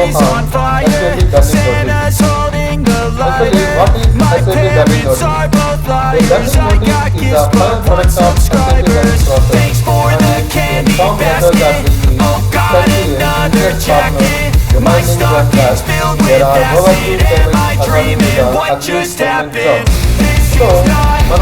is on fire. Santa's holding the lighter. My parents are both liars. I got gifts but one subscribers. Thanks for the candy basket. Oh, got another jacket. My stocking's filled with acid. Am I dreaming? What just happened? This is not a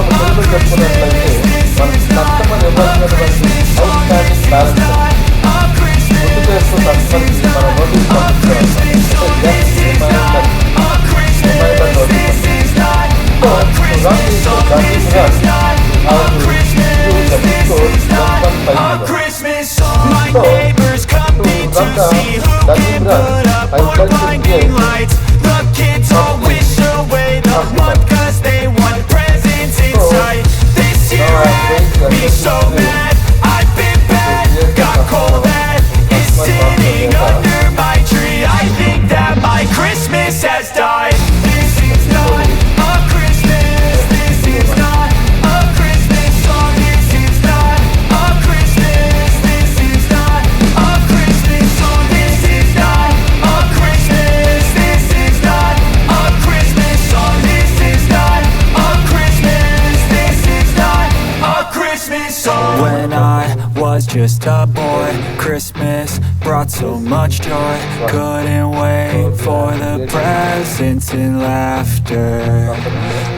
Christmas. This is not a Christmas song. This is not a Christmas. This is not a Christmas song. This is not a Christmas. This is not a Christmas song. This is not a Christmas. This is not a Christmas song. My neighbors come in to see who can put up more blinding lights. The kids all wish away the month cause they want presents inside. This year had me so mad. I've been bad, got cold that is sitting under my tree. I think that my Christmas has died. This is not a Christmas. This is not a Christmas song. This is not a Christmas. This is not a Christmas song. This is not a Christmas. This is not a Christmas song. This is not a Christmas. This is not a Christmas song. When I was just a boy, Christmas brought so much joy. Couldn't wait for the presents and laughter.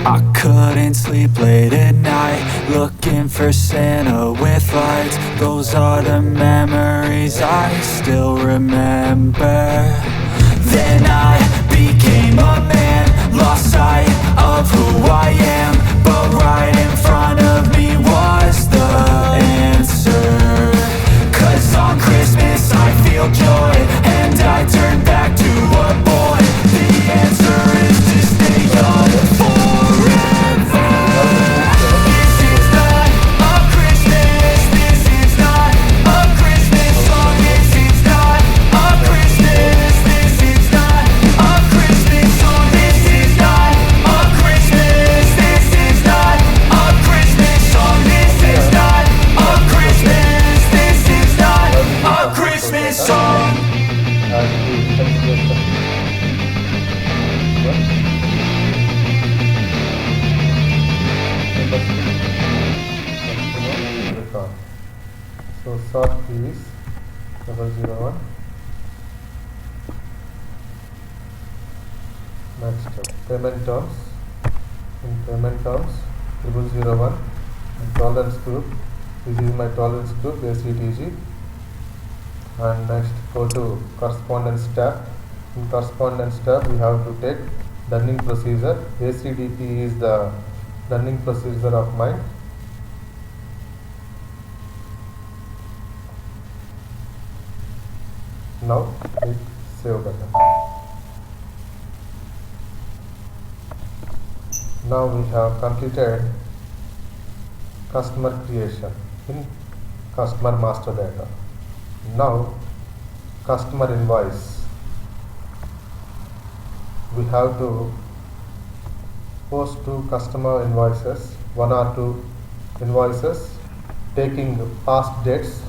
I couldn't sleep late at night, looking for Santa with lights. Those are the memories I still remember. Then I became a man, lost sight of who I am. But right in front of me was the answer. Cause on Christmas I feel joy, and I turn back to a boy. The answer is to stay young forever. This is not a Christmas. This is not a Christmas song. This is not a Christmas. This is not a Christmas song. This is not a Christmas. This is not a Christmas song. This is not a Christmas. This is not a Christmas song. So sort is 001. Next payment terms. In payment terms 001. In tolerance group, this is my tolerance group ACTG. And next go to correspondence tab. In correspondence tab we have to take Dunning procedure. ACDP is the Dunning procedure of mine. Now click save button. Now we have completed customer creation in customer master data. Now customer invoice. We have to post two customer invoices, one or two invoices taking past dates.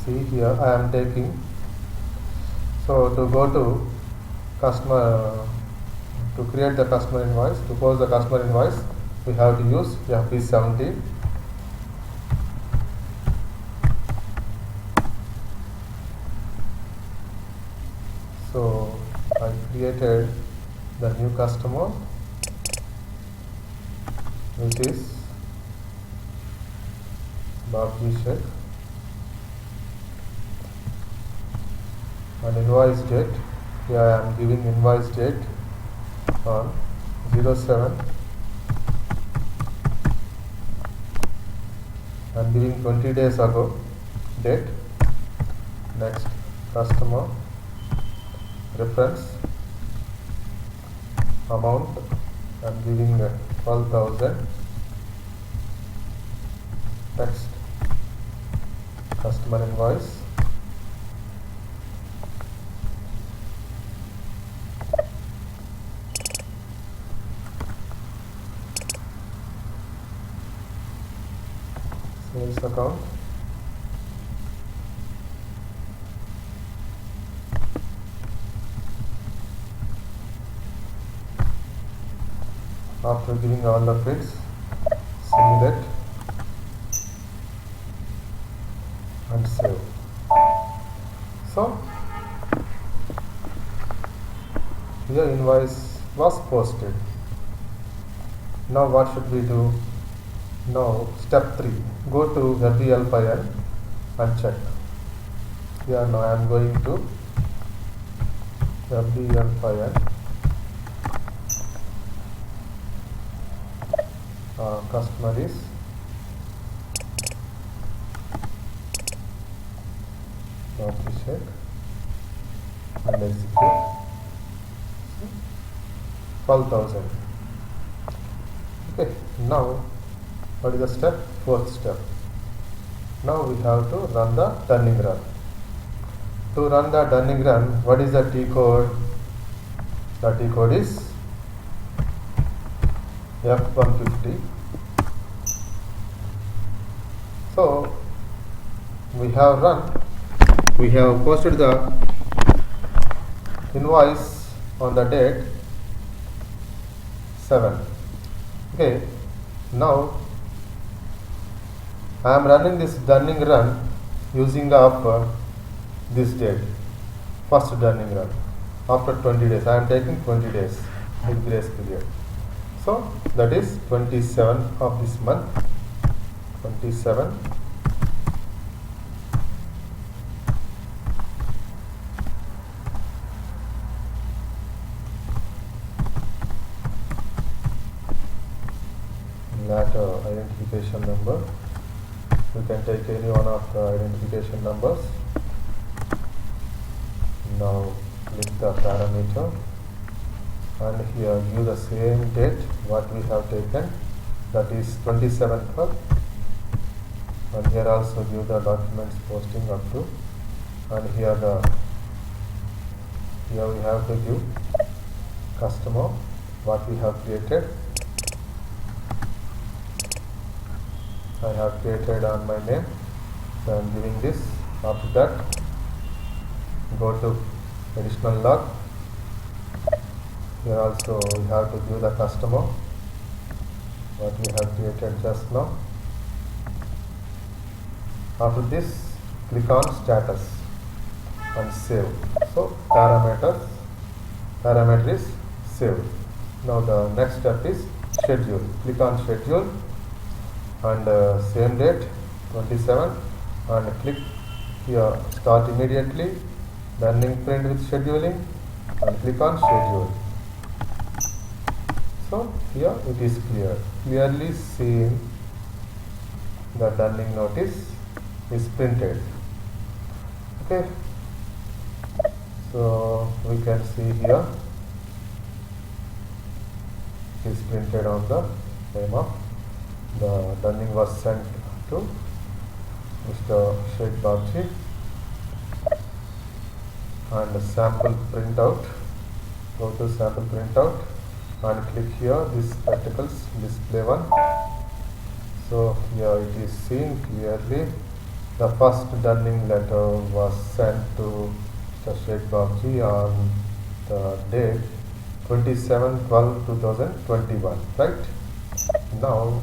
See here I am taking. So to go to customer, to create the customer invoice, to post the customer invoice, we have to use FP70. So I created the new customer, which is Babji Sheikh, and invoice date. Here I am giving invoice date on 07. I am giving 20 days ago date. Next customer reference amount. I am giving 12,000. Text customer invoice. Sales account. After giving all the fields, simulate and save. So here invoice was posted. Now what should we do? Now step 3, go to FBL file and check. Here now I am going to FBL file, customer is check and execute 12,000. Okay, now what is the step? 4th step. Now we have to run the turning run. To run the turning run, what is the T code? The T code is F150. So we have posted the invoice on the date 7. Okay, now I am running this turning run using of this date, first turning run. After 20 days, I am taking 20 days with grace period. So that is 27 of this month, 27. Latter identification number. You can take any one of the identification numbers. Now click the parameter and here give the same date what we have taken, that is 27th, and here also give the documents posting up to, and here we have to give customer what we have created. I have created on my name, so I am giving this. After that, go to additional log. Here also we have to give the customer what we have created just now. After this, click on status and save. So parameter is saved. Now the next step is schedule. Click on schedule and same date 27 and click here start immediately, running print with scheduling and click on schedule. So here it is clearly seen the running notice is printed. Okay, so we can see here it is printed on the name of the running was sent to Mr. Sheikh Babji, and sample printout. Go to sample printout and click here this articles display one. So here it is seen clearly the first dunning letter was sent to Mr. Sheikh Babji on the date 27/12/2021, right? Now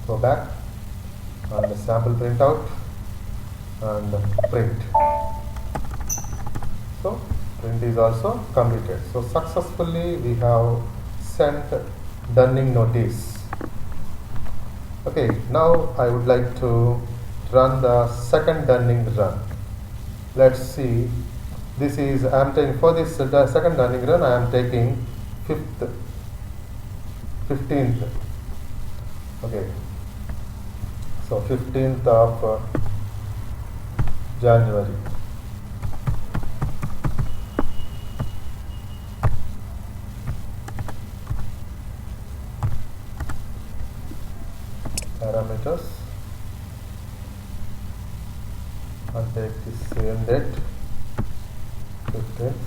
go back and sample printout and print. So print is also completed. So successfully we have sent dunning notice. Okay, now I would like to run the second dunning run. Let's see. This is I am taking for this second dunning run. I am taking 15th. Okay. So 15th of January. Parameters and take the same date 15th.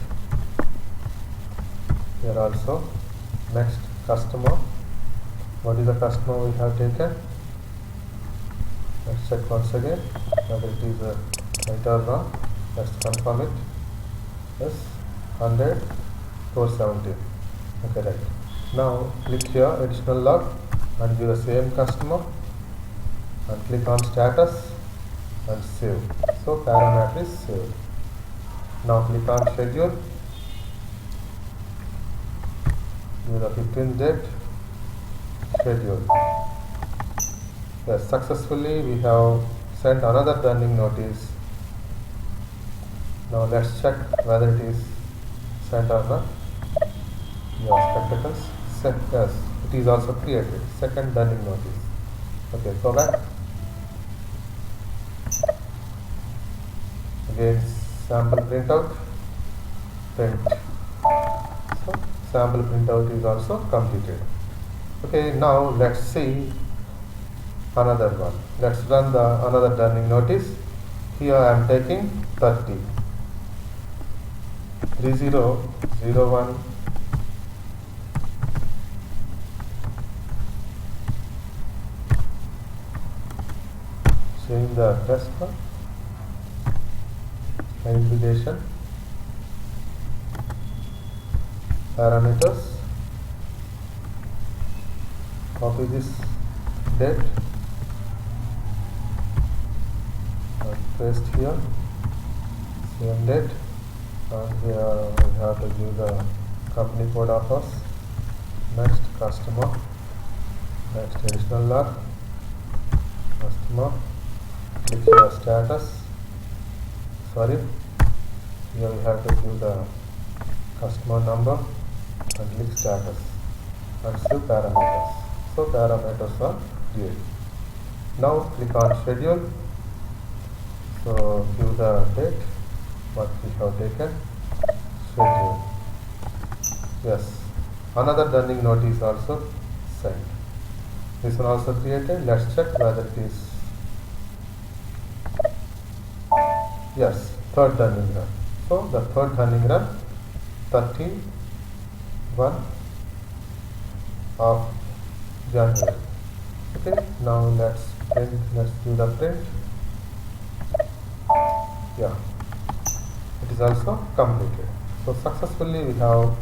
Here also next customer. What is the customer we have taken? Let's check once again whether it is right or wrong. Let's confirm it. Yes, 100 470. Okay, right. Now click here additional log and give the same customer and click on status and save. So parameter is saved. Now click on schedule, give the 15th date, schedule. Yes, successfully we have sent another dunning notice. Now let's check whether it is sent or not. Yes, spectacles. Yes, it is also created. Second dunning notice. Okay, go back. Again, sample printout. Print. So sample printout is also completed. Okay, now let's see another one. Let's run the another dunning notice. Here I am taking 30. 3001 change the address for identification parameters, copy this date and paste here, same date, and here we have to give the company code of us, next customer, next additional log, customer, click here status, sorry, here we have to give the customer number and click status and see parameters. So parameters are created. Now click on schedule, so give the date what we have taken, schedule. Yes, another dunning notice also sent. This one also created. Let's check whether it is. Yes, third dunning run. So the third dunning run, 31 of January. Okay, now let's print. Let's do the print. Yeah, it is also completed. So successfully we have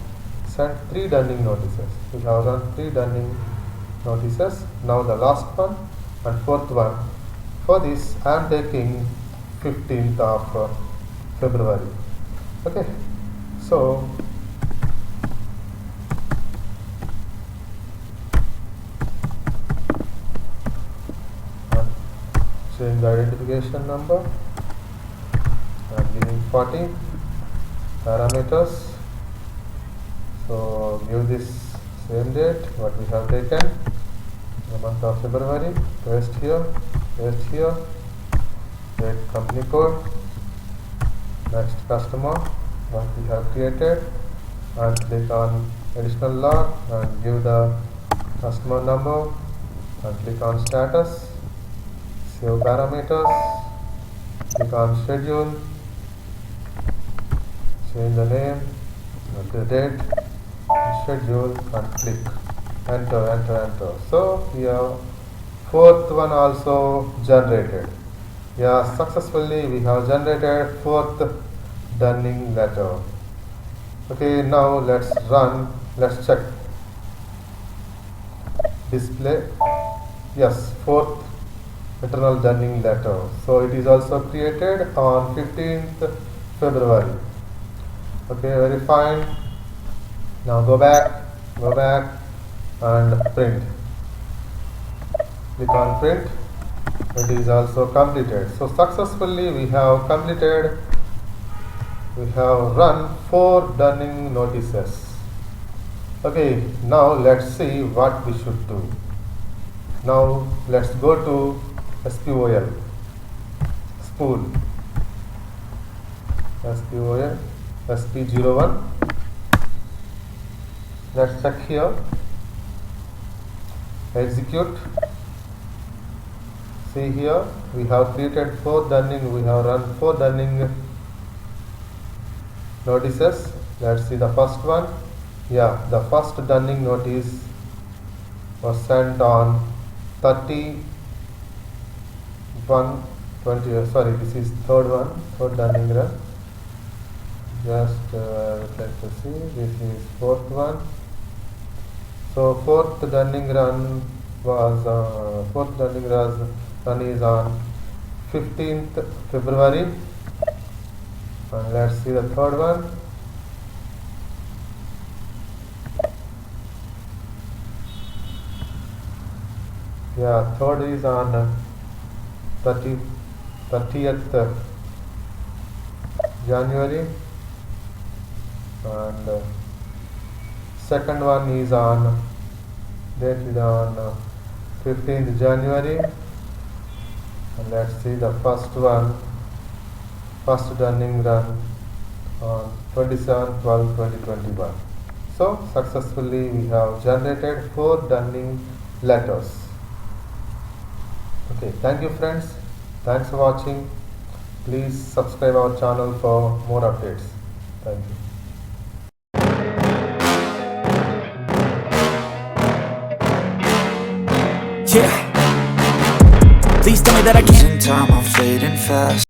sent 3 dunning notices. We have run 3 dunning notices. Now the last one and fourth one. For this I am taking 15th of February. Okay, so change the identification number and giving 40 parameters. So give this same date what we have taken, the month of February, paste here, date, company code, next customer what we have created, and click on additional log and give the customer number and click on status, save parameters, click on schedule, change the name, the date, schedule and click enter. So here fourth one also generated. Yeah, successfully we have generated fourth dunning letter. Okay, now let's run, let's check display. Yes, fourth internal dunning letter. So it is also created on 15th February. Okay, very fine. Now go back and print. Click on print. It is also completed. So successfully we have completed. We have run 4 dunning notices. Okay, now let's see what we should do. Now let's go to SPOL, spool, SPOL, SP01. Let's check here, execute. See here, we have created 4 dunning, we have run 4 dunning notices. Let's see the first one. Yeah, the first dunning notice was sent on 31/20. Sorry, this is third dunning run. Just I would like to see, this is fourth one. So fourth running run is on 15th February. And let's see the third one. Yeah, third is on 30th January, and second one is on 15th January. And let's see the first running run on 27/12/2021. So successfully we have generated 4 dunning letters. Okay, thank you friends. Thanks for watching. Please subscribe our channel for more updates. Thank you. Yeah. Please tell me that I can't. Losing time, I'm fading fast.